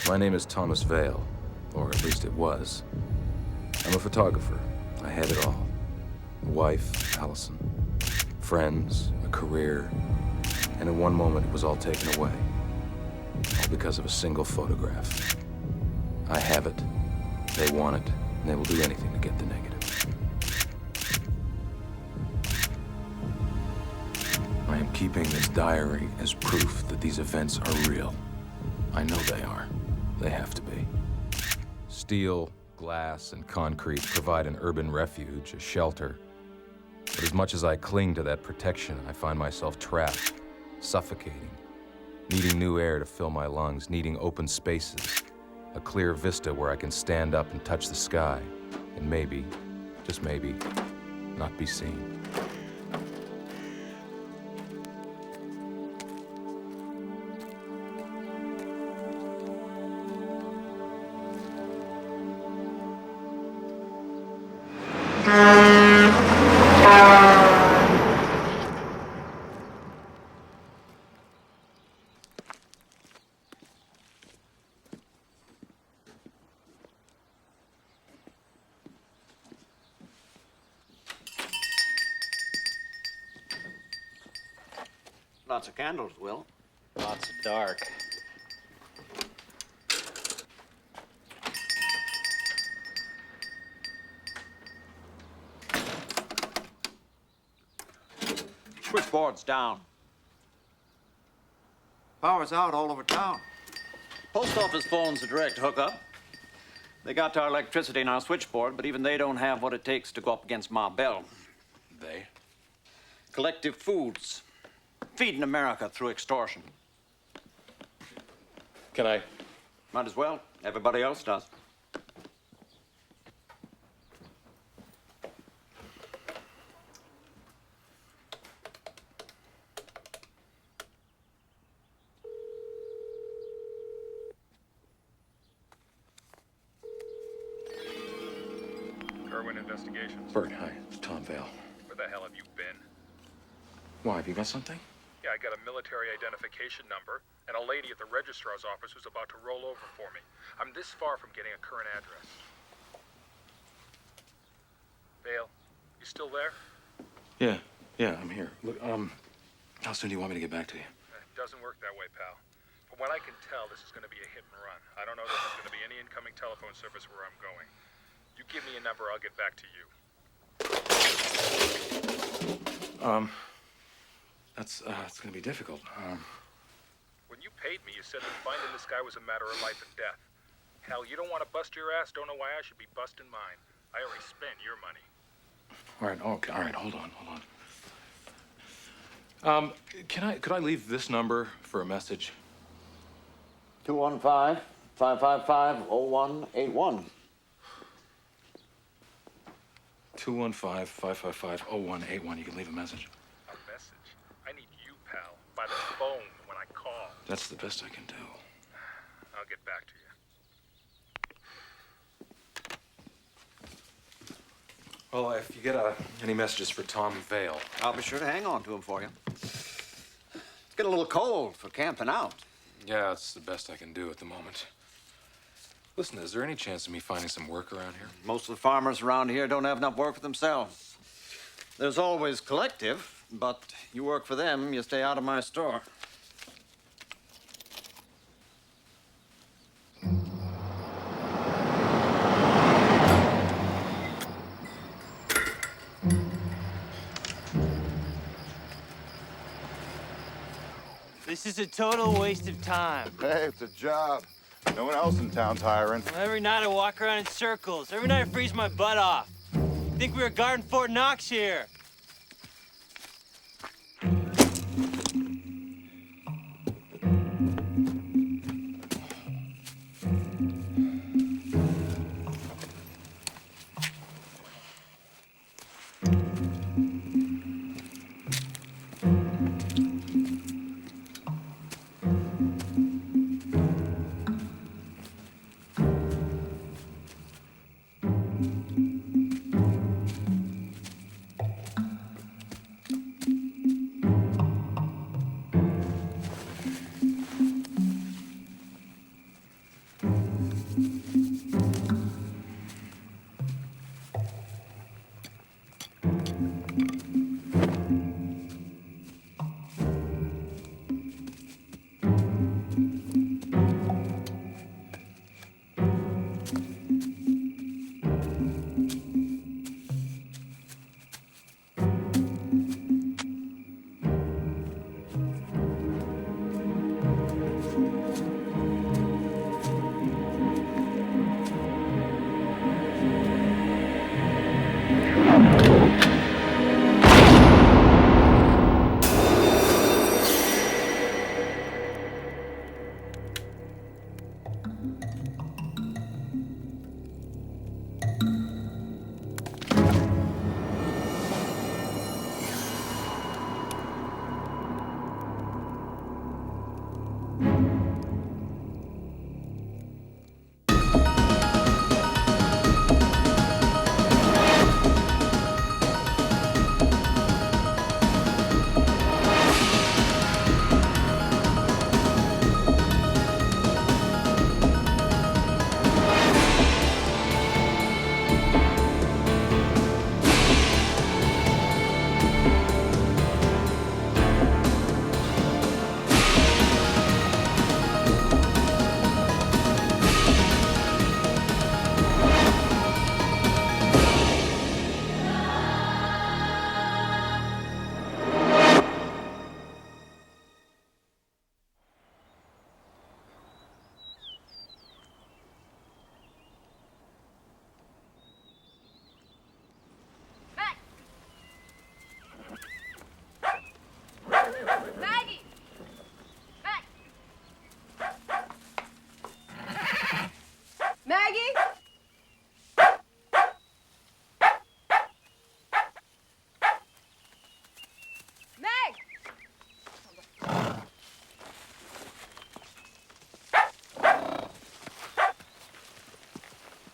My name is Thomas Vale, or at least it was. I'm a photographer. I had it all. A wife, Allison. Friends, a career. And in one moment, it was all taken away. All because of a single photograph. I have it. They want it. And they will do anything to get the negative. I am keeping this diary as proof that these events are real. I know they are. They have to be. Steel, glass, and concrete provide an urban refuge, a shelter. But as much as I cling to that protection, I find myself trapped, suffocating, needing new air to fill my lungs, needing open spaces, a clear vista where I can stand up and touch the sky, and maybe, just maybe, not be seen. Lots of candles, Will. Lots of dark. Switchboard's down. Power's out all over town. Post office phone's a direct hookup. They got our electricity in our switchboard, but even they don't have what it takes to go up against Ma Bell. They? Collective Foods. Feeding America through extortion. Can I? Might as well. Everybody else does. Irwin Investigations. Bert, hi. It's Tom Vale. Where the hell have you been? Why, have you got something? Yeah, I got a military identification number and a lady at the registrar's office who's about to roll over for me. I'm this far from getting a current address. Vale, you still there? Yeah, I'm here. Look, how soon do you want me to get back to you? It doesn't work that way, pal. From what I can tell, this is going to be a hit and run. I don't know that there's going to be any incoming telephone service where I'm going. You give me a number, I'll get back to you. It's gonna be difficult. When you paid me, you said that finding this guy was a matter of life and death. Hell, you don't want to bust your ass, don't know why I should be busting mine. I already spent your money. All right, okay, all right, hold on. Could I leave this number for a message? 215-555-0181. 215-555-0181. You can leave a message. A message? I need you, pal, by the phone when I call. That's the best I can do. I'll get back to you. Well, if you get any messages for Tom Vale... I'll be sure to hang on to him for you. It's getting a little cold for camping out. Yeah, it's the best I can do at the moment. Listen, is there any chance of me finding some work around here? Most of the farmers around here don't have enough work for themselves. There's always collective, but you work for them, you stay out of my store. This is a total waste of time. Hey, it's a job. No one else in town's hiring. Every night I walk around in circles. Every night I freeze my butt off. Think we were guarding Fort Knox here.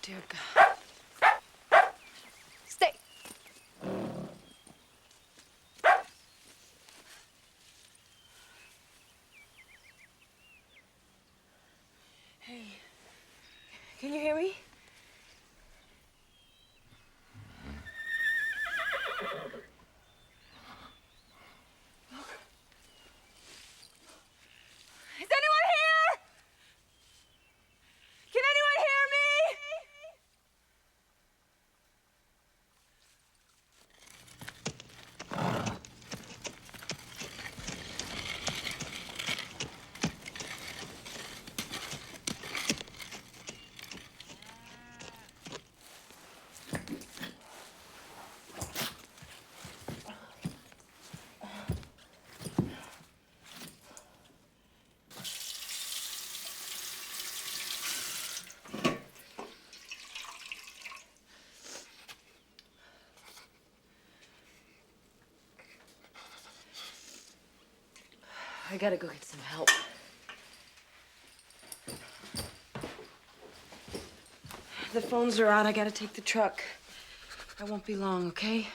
Dear God. Stay. Hey. Can you hear me? Is anyone here? Can anyone hear me? I gotta go get some help. The phones are out. I gotta take the truck. I won't be long, okay?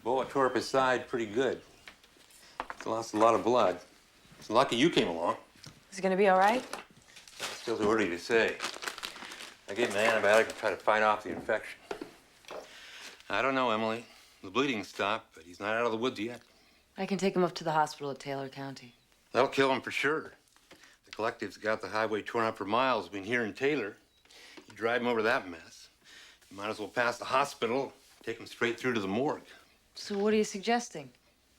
Bullet tore up his side pretty good. He lost a lot of blood. It's lucky you came along. Is it gonna be all right? Still too early to say. I gave him an antibiotic to try to fight off the infection. I don't know, Emily. The bleeding stopped, but he's not out of the woods yet. I can take him up to the hospital at Taylor County. That'll kill him for sure. The collective's got the highway torn up for miles between here and Taylor. You drive him over that mess. You might as well pass the hospital, take him straight through to the morgue. So what are you suggesting?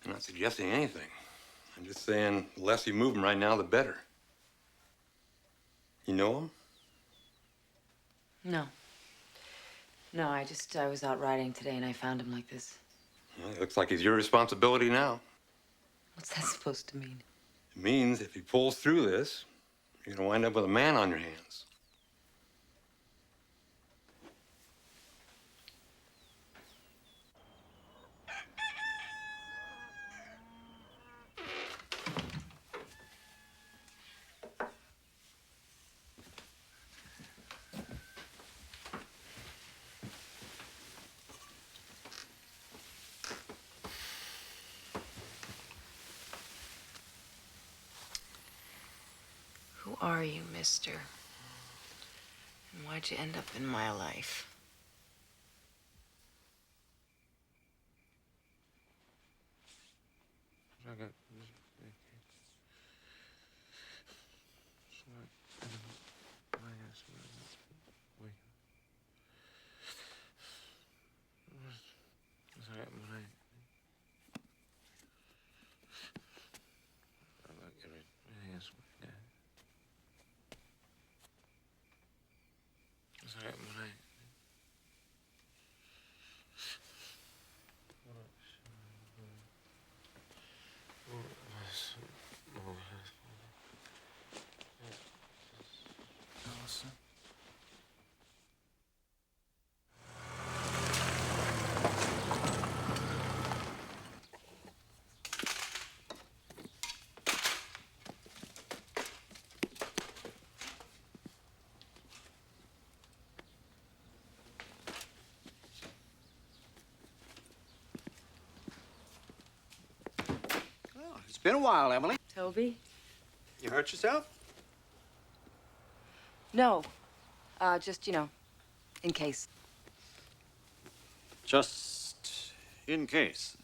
I'm not suggesting anything. I'm just saying the less you move him right now, the better. You know him? No. No, I was out riding today and I found him like this. Well, it looks like he's your responsibility now. What's that supposed to mean? It means if he pulls through this, you're gonna wind up with a man on your hands. are you, mister? And why'd you end up in my life? It's been a while, Emily. Toby? You hurt yourself? No. Just, in case. Just in case.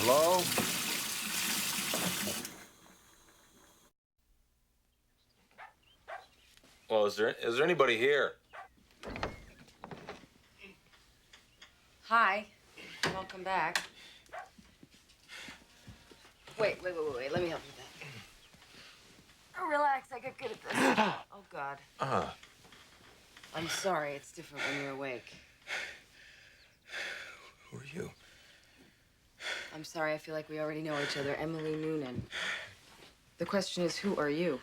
Hello? Well, is there anybody here? Hi. Welcome back. Wait. Let me help you with that. Oh, relax. I got good at this. Oh, God. I'm sorry. It's different when you're awake. Who are you? I'm sorry. I feel like we already know each other. Emily Noonan. The question is, who are you?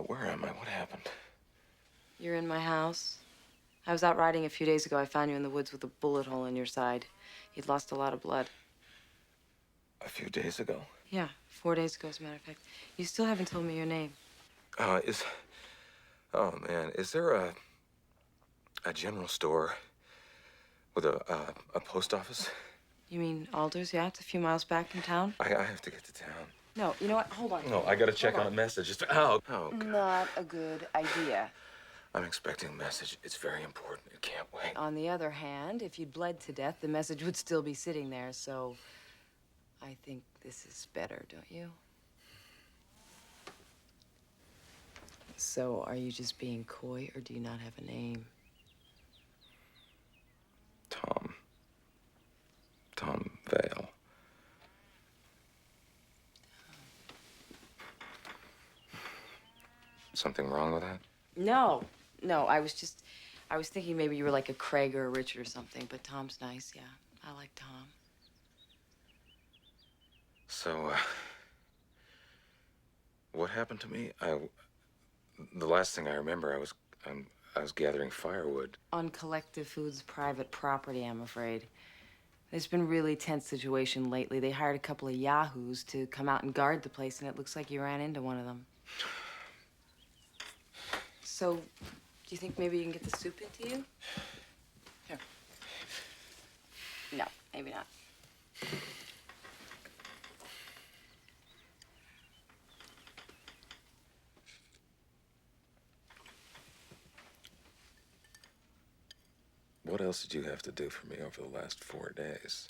Where am I? What happened? You're in my house. I was out riding a few days ago. I found you in the woods with a bullet hole in your side. You'd lost a lot of blood. A few days ago? Yeah, 4 days ago, as a matter of fact. You still haven't told me your name. Oh, man. Is there a general store with a post office? You mean Alders? Yeah, it's a few miles back in town. I have to get to town. No, you know what? Hold on. No, I gotta check on a message. Oh, God. Not a good idea. I'm expecting a message. It's very important. It can't wait. On the other hand, if you'd bled to death, the message would still be sitting there, so I think this is better, don't you? So, are you just being coy, or do you not have a name? Tom Vale. Something wrong with that? No, I was thinking maybe you were like a Craig or a Richard or something, but Tom's nice, yeah. I like Tom. So, what happened to me? The last thing I remember, I was gathering firewood. On Collective Foods' private property, I'm afraid. There's been a really tense situation lately. They hired a couple of yahoos to come out and guard the place, and it looks like you ran into one of them. So, do you think maybe you can get the soup into you? Here. No, maybe not. What else did you have to do for me over the last 4 days?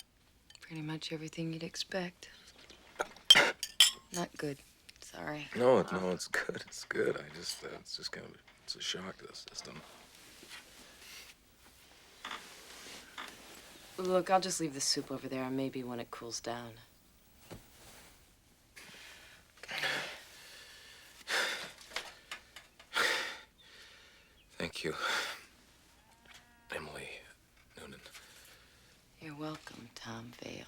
Pretty much everything you'd expect. Not good. Sorry. No, it's good. It's good. It's just kind of, it's a shock to the system. Look, I'll just leave the soup over there, and maybe when it cools down. Thank you, Emily Noonan. You're welcome, Tom Vale.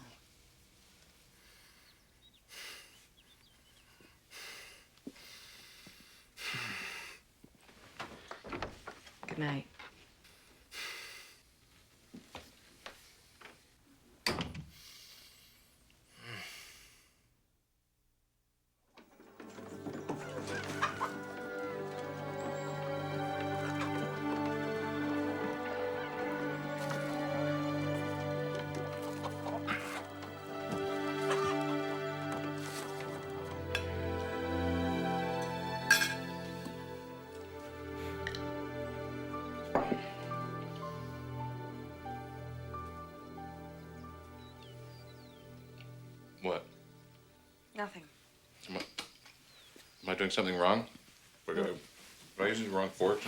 Good night. What? Nothing. Am I doing something wrong? Am I using the wrong fork?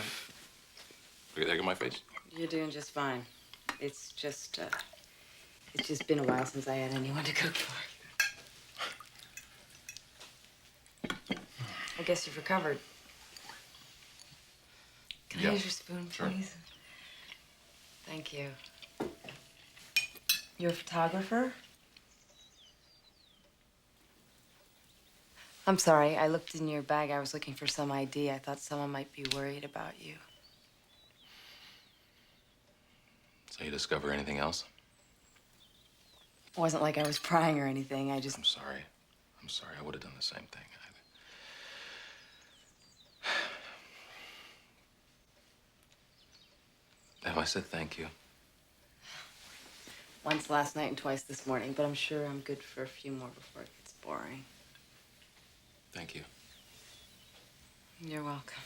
Look at the egg on my face. You're doing just fine. It's just been a while since I had anyone to cook for. I guess you've recovered. Can I use your spoon, Sure. please? Thank you. You're a photographer? I'm sorry, I looked in your bag. I was looking for some ID. I thought someone might be worried about you. So you discover anything else? It wasn't like I was prying or anything. I just... I'm sorry. I would have done the same thing. Have I said thank you? Once last night and twice this morning, but I'm sure I'm good for a few more before it gets boring. Thank you. You're welcome.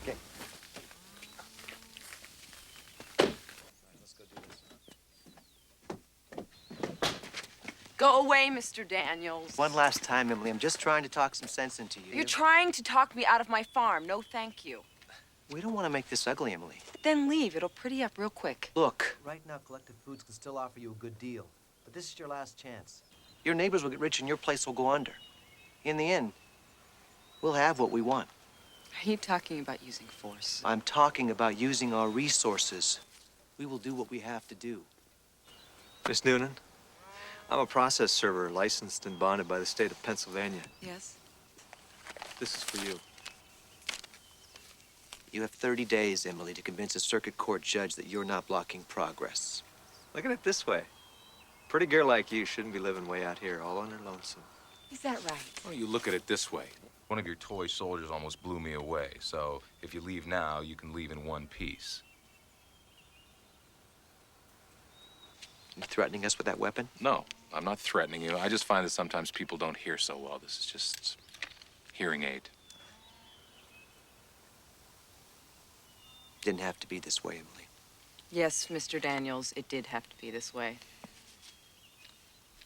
Okay. Go away, Mr. Daniels. One last time, Emily. I'm just trying to talk some sense into you. You're trying to talk me out of my farm. No, thank you. We don't want to make this ugly, Emily. Then leave. It'll pretty up real quick. Look, Right now, Collective Foods can still offer you a good deal. But this is your last chance. your neighbors will get rich and your place will go under. In the end, we'll have what we want. Are you talking about using force? I'm talking about using our resources. We will do what we have to do. Miss Noonan, I'm a process server licensed and bonded by the state of Pennsylvania. Yes? This is for you. You have 30 days, Emily, to convince a circuit court judge that you're not blocking progress. Look at it this way. A pretty girl like you shouldn't be living way out here, all on her lonesome. Is that right? Well, you look at it this way. One of your toy soldiers almost blew me away, so if you leave now, you can leave in one piece. You threatening us with that weapon? No, I'm not threatening you. I just find that sometimes people don't hear so well. This is just hearing aid. Didn't have to be this way, Emily. Yes, Mr. Daniels, it did have to be this way.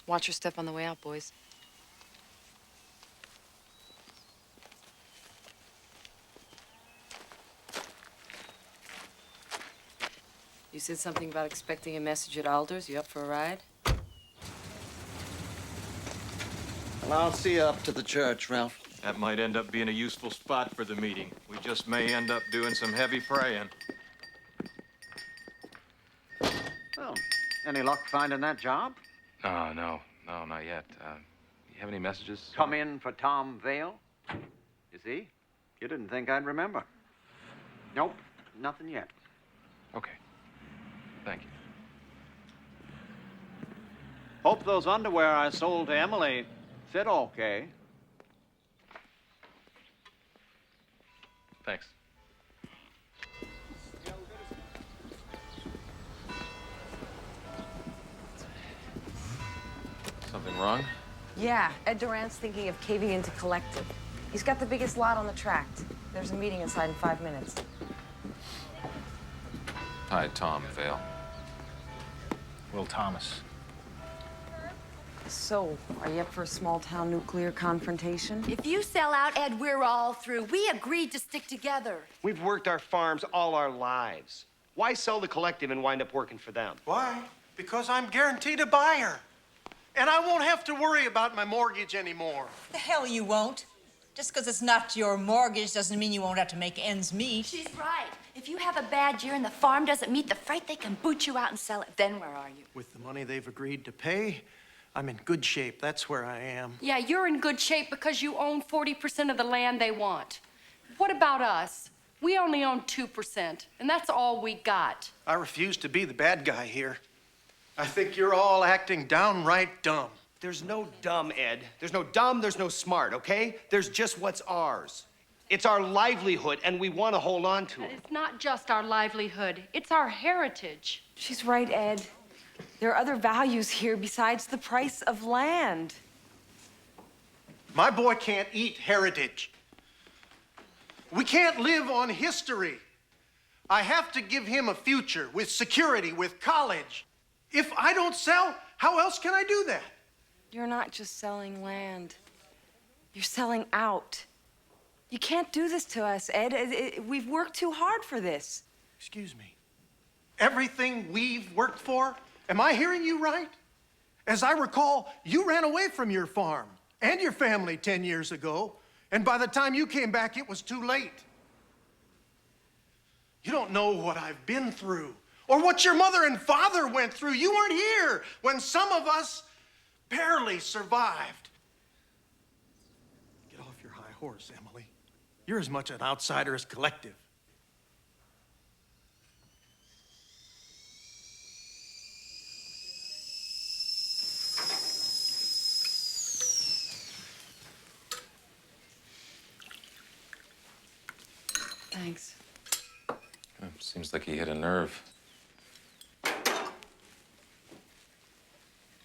Watch your step on the way out, boys. You said something about expecting a message at Alder's. You up for a ride? Well, I'll see you up to the church, Ralph. That might end up being a useful spot for the meeting. We just may end up doing some heavy praying. Well, any luck finding that job? No, not yet. You have any messages? Come in for Tom Vale? You see? You didn't think I'd remember. Nope, nothing yet. Okay. Thank you. Hope those underwear I sold to Emily fit okay. Thanks. Something wrong? Yeah, Ed Durant's thinking of caving into Collective. He's got the biggest lot on the tract. There's a meeting inside in 5 minutes. Hi, Tom Vale. Will Thomas. So, are you up for a small-town nuclear confrontation? If you sell out, Ed, we're all through. We agreed to stick together. We've worked our farms all our lives. Why sell the collective and wind up working for them? Why? Because I'm guaranteed a buyer. And I won't have to worry about my mortgage anymore. The hell you won't. Just because it's not your mortgage doesn't mean you won't have to make ends meet. She's right. If you have a bad year and the farm doesn't meet the freight, they can boot you out and sell it. Then where are you? With the money they've agreed to pay, I'm in good shape. That's where I am. Yeah, you're in good shape because you own 40% of the land they want. What about us? We only own 2%, and that's all we got. I refuse to be the bad guy here. I think you're all acting downright dumb. There's no dumb, Ed. There's no dumb, there's no smart, okay? There's just what's ours. It's our livelihood, and we want to hold on to it. It's not just our livelihood, it's our heritage. She's right, Ed. There are other values here besides the price of land. My boy can't eat heritage. We can't live on history. I have to give him a future with security, with college. If I don't sell, how else can I do that? You're not just selling land. You're selling out. You can't do this to us, Ed. We've worked too hard for this. Excuse me. Everything we've worked for? Am I hearing you right? As I recall, you ran away from your farm and your family 10 years ago, and by the time you came back, it was too late. You don't know what I've been through or what your mother and father went through. You weren't here when some of us barely survived. Get off your high horse, Emily. You're as much an outsider as collective. Thanks. Seems like he hit a nerve.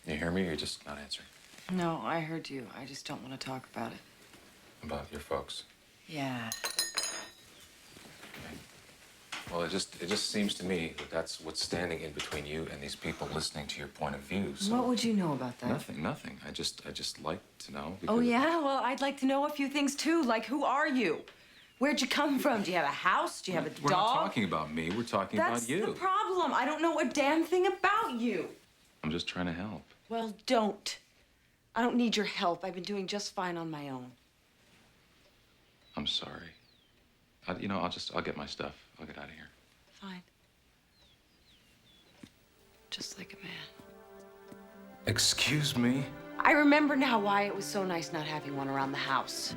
You hear me, or you're just not answering? No, I heard you. I just don't want to talk about it. About your folks? Yeah. Well, it just seems to me that that's what's standing in between you and these people listening to your point of view. So What would you know about that? Nothing. I just like to know. Oh, yeah? Well, I'd like to know a few things, too. Like, who are you? Where'd you come from? Do you have a house? Do you have a We're dog? not talking about me. We're talking That's about you. the problem. I don't know a damn thing about you. I'm just trying to help. Well, don't. I don't need your help. I've been doing just fine on my own. I'm sorry. I'll get my stuff. I'll get out of here. Fine. Just like a man. Excuse me? I remember now why it was so nice not having one around the house.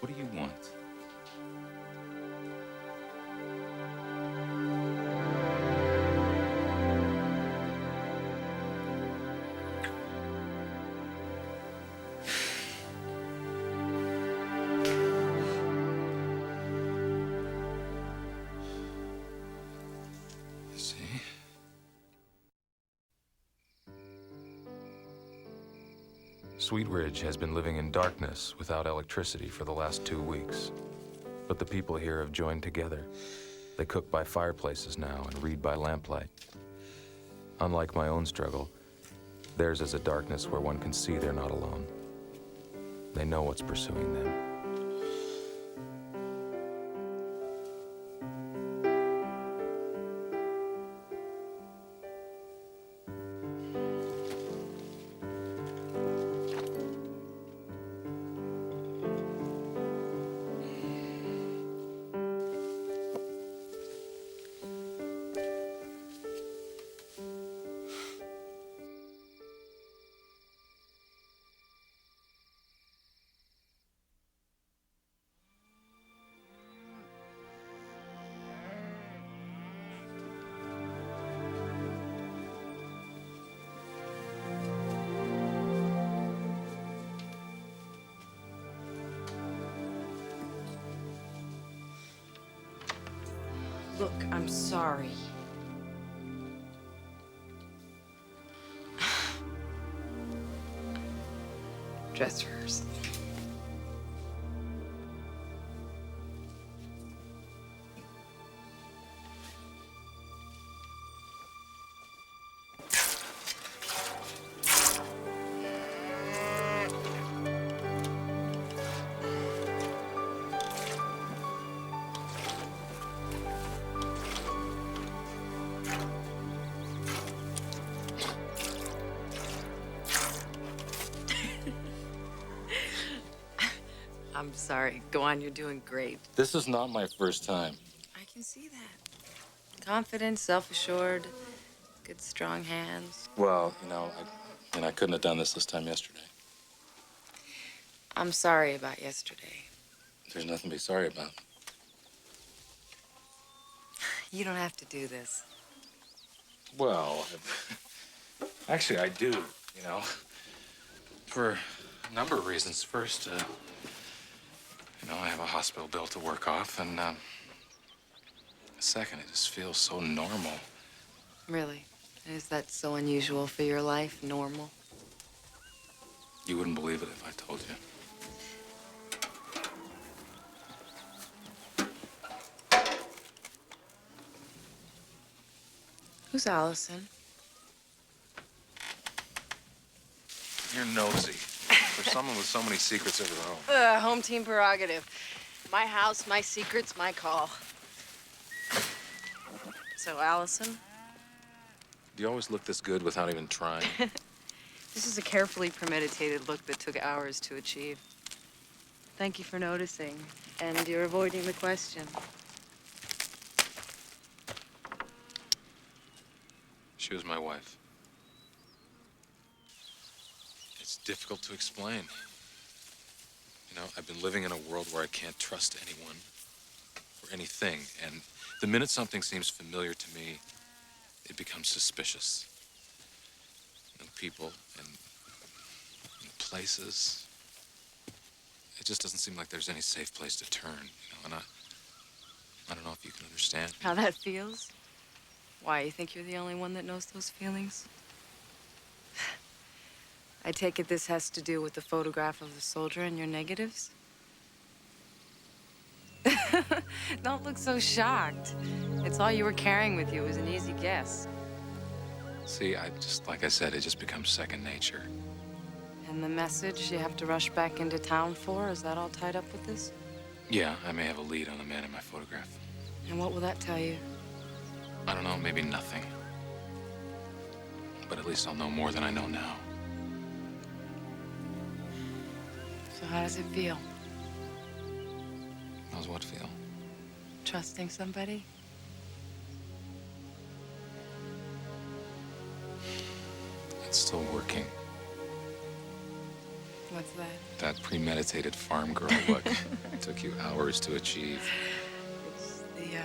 What do you want? Sweetridge has been living in darkness without electricity for the last 2 weeks. But the people here have joined together. They cook by fireplaces now and read by lamplight. Unlike my own struggle, theirs is a darkness where one can see they're not alone. They know what's pursuing them. Look, I'm sorry. Dress rehearsal. I'm sorry. Go on, you're doing great. This is not my first time. I can see that. Confident, self-assured, good, strong hands. Well, I couldn't have done this time yesterday. I'm sorry about yesterday. There's nothing to be sorry about. You don't have to do this. Well, actually, I do, for a number of reasons. First, I have a hospital bill to work off, and second, it just feels so normal. Really? Is that so unusual for your life? Normal? You wouldn't believe it if I told you. Who's Allison? You're nosy. For someone with so many secrets of her own. Home team prerogative. My house, my secrets, my call. So, Allison? Do you always look this good without even trying? This is a carefully premeditated look that took hours to achieve. Thank you for noticing. And you're avoiding the question. She was my wife. It's difficult to explain. I've been living in a world where I can't trust anyone or anything, and the minute something seems familiar to me, it becomes suspicious. People and places. It just doesn't seem like there's any safe place to turn, and I don't know if you can understand. How that feels? Why, you think you're the only one that knows those feelings? I take it this has to do with the photograph of the soldier and your negatives? Don't look so shocked. It's all you were carrying with you. It was an easy guess. See, like I said, it just becomes second nature. And the message you have to rush back into town for, is that all tied up with this? Yeah, I may have a lead on the man in my photograph. And what will that tell you? I don't know, maybe nothing. But at least I'll know more than I know now. So how does it feel? How's what feel? Trusting somebody? It's still working. What's that? That premeditated farm girl look. It took you hours to achieve. It's the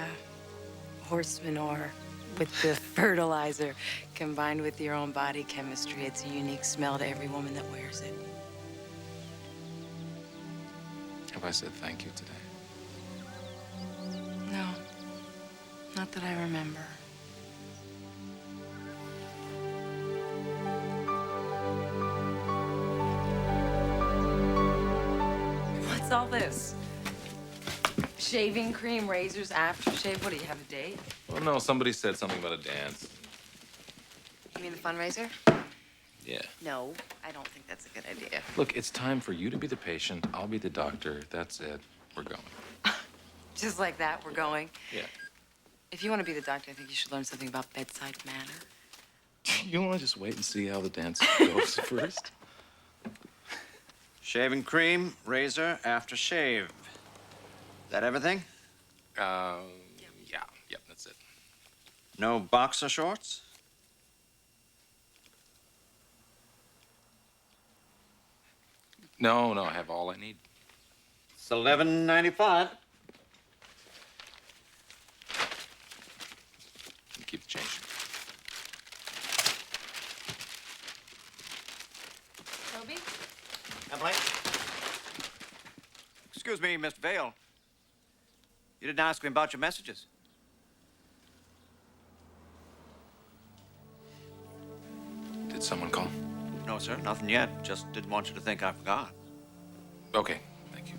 horse manure with the fertilizer combined with your own body chemistry. It's a unique smell to every woman that wears it. Have I said thank you today? No, not that I remember. What's all this? Shaving cream, razors, aftershave. What, do you have a date? Well, no, somebody said something about a dance. You mean the fundraiser? Yeah. No, I don't think that's a good idea. Look, it's time for you to be the patient. I'll be the doctor. That's it. We're going. Just like that, we're going. Yeah. If you want to be the doctor, I think you should learn something about bedside manner. You want to just wait and see how the dance goes first? Shaving cream, razor, aftershave. Is that everything? Yeah. Yep, that's it. No boxer shorts? No, I have all I need. It's $11.95. You keep the change. Toby? Emily? Excuse me, Mr. Vale. You didn't ask me about your messages. Did someone call? No, sir, nothing yet. Just didn't want you to think I forgot. Okay, thank you.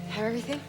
Have everything?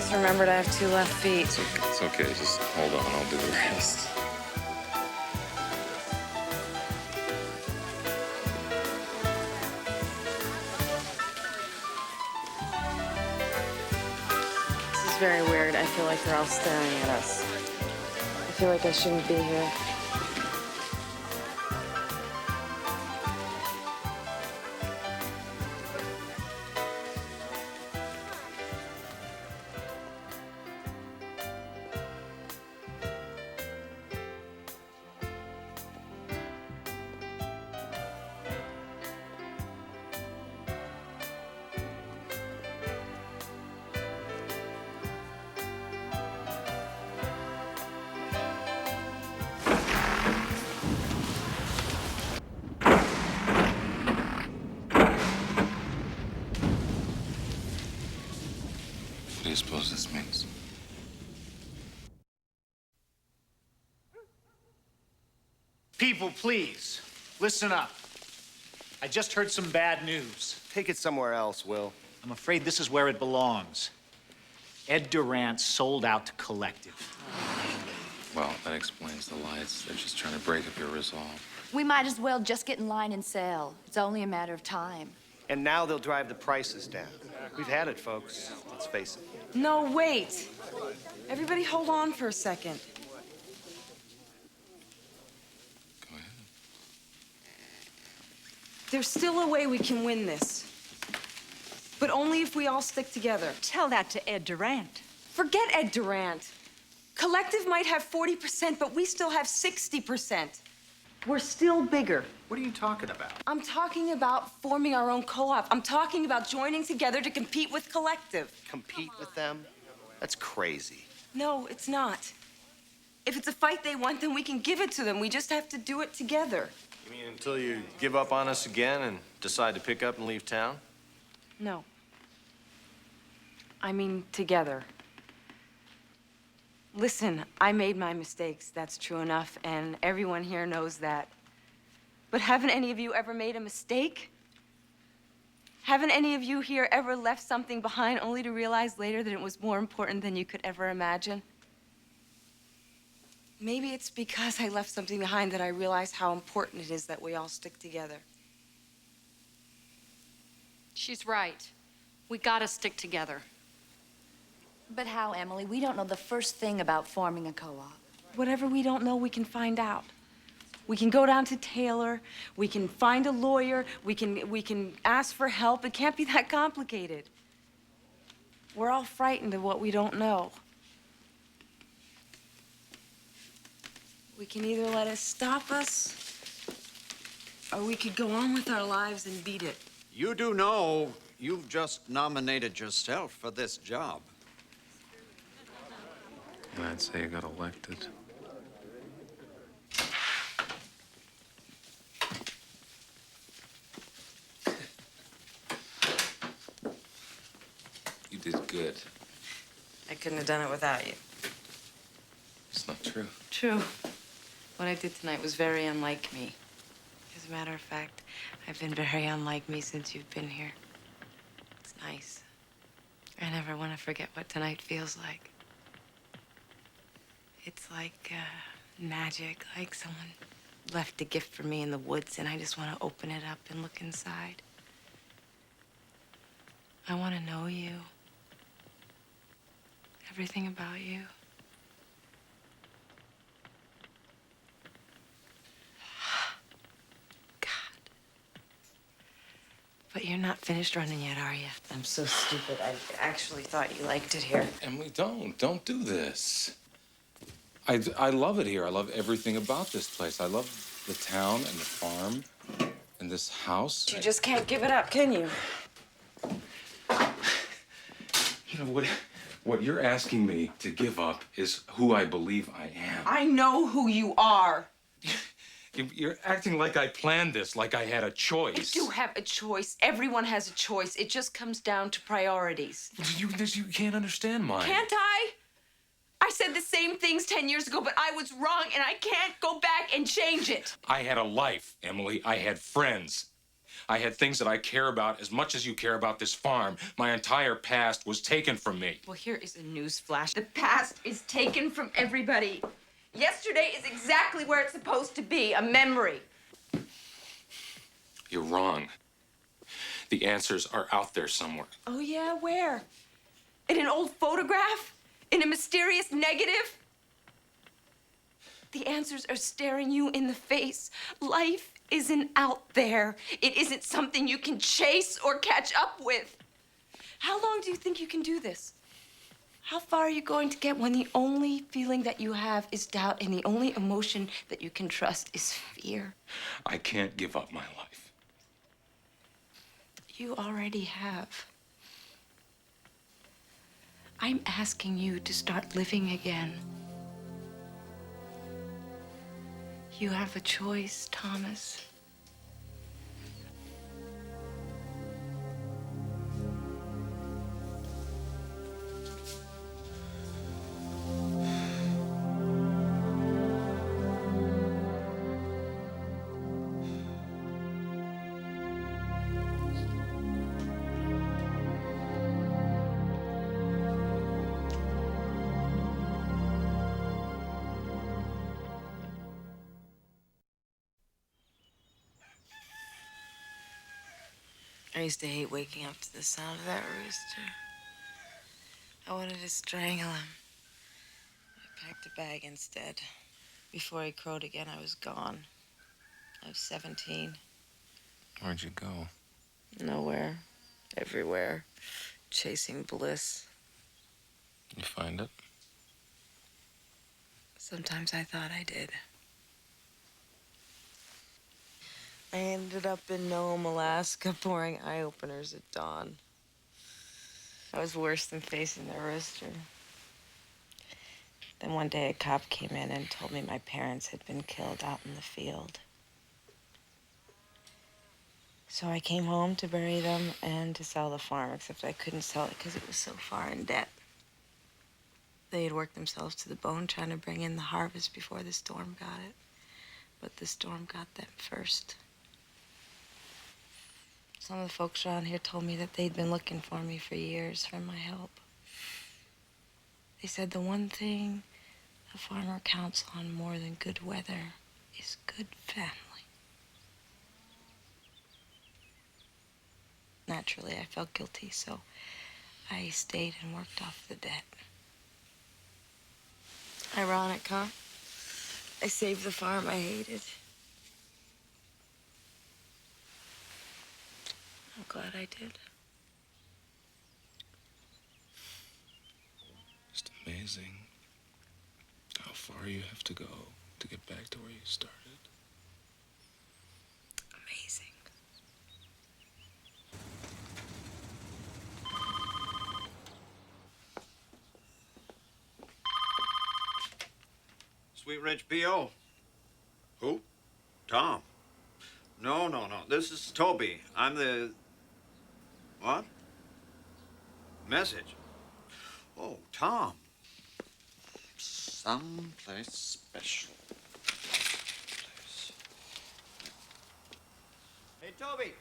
just remembered I have 2 left feet. It's okay. Just hold on. I'll do the rest. This is very weird. I feel like they're all staring at us. I feel like I shouldn't be here. What do you suppose this means? People, please, listen up. I just heard some bad news. Take it somewhere else, Will. I'm afraid this is where it belongs. Ed Durant sold out to Collective. Well, that explains the lies. They're just trying to break up your resolve. We might as well just get in line and sell. It's only a matter of time. And now they'll drive the prices down. We've had it, folks. Let's face it. No, wait. Everybody hold on for a second. Go ahead. There's still a way we can win this. But only if we all stick together. Tell that to Ed Durant. Forget Ed Durant. Collective might have 40%, but we still have 60%. We're still bigger. What are you talking about? I'm talking about forming our own co-op. I'm talking about joining together to compete with Collective. Compete with them? That's crazy. No, it's not. If it's a fight they want, then we can give it to them. We just have to do it together. You mean until you give up on us again and decide to pick up and leave town? No. I mean, together. Listen, I made my mistakes. That's true enough, and everyone here knows that. But haven't any of you ever made a mistake? Haven't any of you here ever left something behind only to realize later that it was more important than you could ever imagine? Maybe it's because I left something behind that I realized how important it is that we all stick together. She's right. We gotta stick together. But how, Emily? We don't know the first thing about forming a co-op. Whatever we don't know, we can find out. We can go down to Taylor, we can find a lawyer, we can ask for help. It can't be that complicated. We're all frightened of what we don't know. We can either let it stop us, or we could go on with our lives and beat it. You do know you've just nominated yourself for this job. And I'd say you got elected. You did good. I couldn't have done it without you. It's not true. True. What I did tonight was very unlike me. As a matter of fact, I've been very unlike me since you've been here. It's nice. I never want to forget what tonight feels like. It's like magic, like someone left a gift for me in the woods, and I just want to open it up and look inside. I want to know you. Everything about you. But you're not finished running yet, are you? I'm so stupid. I actually thought you liked it here. Emily, don't do this. I love it here. I love everything about this place. I love the town and the farm and this house. You just can't give it up, can you? You know, what you're asking me to give up is who I believe I am. I know who you are. You're acting like I planned this, like I had a choice. I do have a choice. Everyone has a choice. It just comes down to priorities. You can't understand mine. Can't I? I said the same things 10 years ago, but I was wrong, and I can't go back and change it. I had a life, Emily. I had friends. I had things that I care about as much as you care about this farm. My entire past was taken from me. Well, here is a news flash. The past is taken from everybody. Yesterday is exactly where it's supposed to be, a memory. You're wrong. The answers are out there somewhere. Oh, yeah, where? In an old photograph? In a mysterious negative? The answers are staring you in the face. Life isn't out there. It isn't something you can chase or catch up with. How long do you think you can do this? How far are you going to get when the only feeling that you have is doubt and the only emotion that you can trust is fear? I can't give up my life. You already have. I'm asking you to start living again. You have a choice, Thomas. I used to hate waking up to the sound of that rooster. I wanted to strangle him. I packed a bag instead. Before he crowed again, I was gone. I was 17. Where'd you go? Nowhere. Everywhere. Chasing bliss. You find it? Sometimes I thought I did. I ended up in Nome, Alaska, pouring eye-openers at dawn. I was worse than facing the rooster. Then one day a cop came in and told me my parents had been killed out in the field. So I came home to bury them and to sell the farm, except I couldn't sell it because it was so far in debt. They had worked themselves to the bone trying to bring in the harvest before the storm got it. But the storm got them first. Some of the folks around here told me that they'd been looking for me for years for my help. They said the one thing a farmer counts on more than good weather is good family. Naturally, I felt guilty, so I stayed and worked off the debt. Ironic, huh? I saved the farm I hated. I'm glad I did. Just amazing how far you have to go to get back to where you started. Amazing. Sweetridge P.O. Who? Tom. No. This is Toby. I'm the... What? Message. Oh, Tom. Someplace special. Hey, Toby,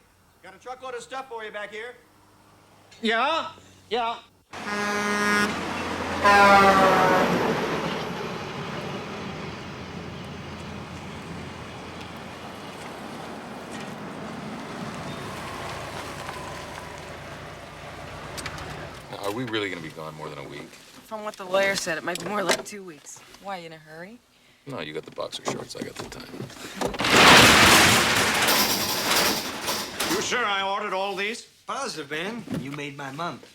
got a truckload of stuff for you back here. Yeah? Now, are we really going to be gone more than a week? From what the lawyer said, it might be more like 2 weeks. Why, you in a hurry? No, you got the boxer shorts. I got the time. You sure I ordered all these? Positive, man. You made my month.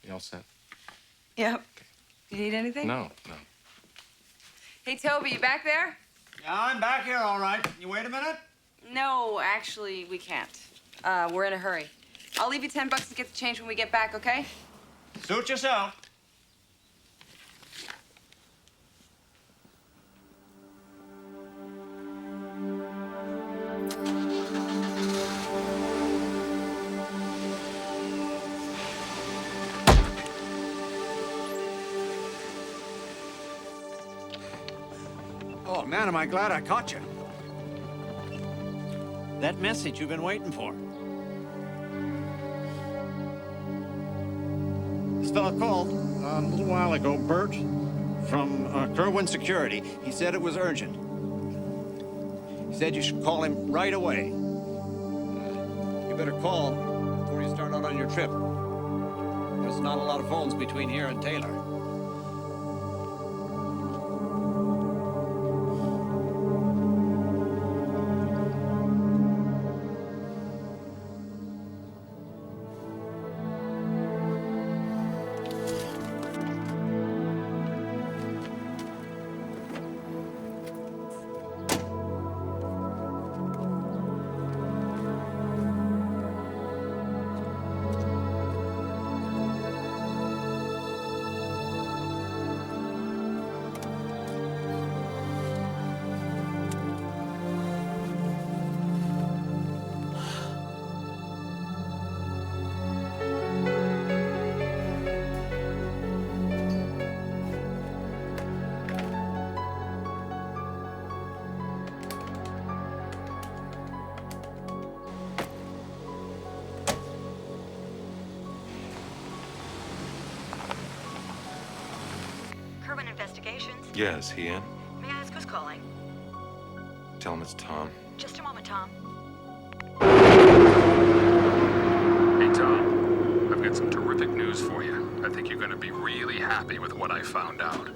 You all set? Yep. You need anything? No. Hey, Toby, you back there? Yeah, I'm back here, all right. You wait a minute? No, actually, we can't. We're in a hurry. I'll leave you $10 to get the change when we get back, okay? Suit yourself. Man, am I glad I caught you. That message you've been waiting for. This fellow called a little while ago, Bert, from Kerwin Security. He said it was urgent. He said you should call him right away. You better call before you start out on your trip. There's not a lot of phones between here and Taylor. Investigations? Yes, he in? May I ask who's calling? Tell him it's Tom. Just a moment, Tom. Hey, Tom. I've got some terrific news for you. I think you're going to be really happy with what I found out.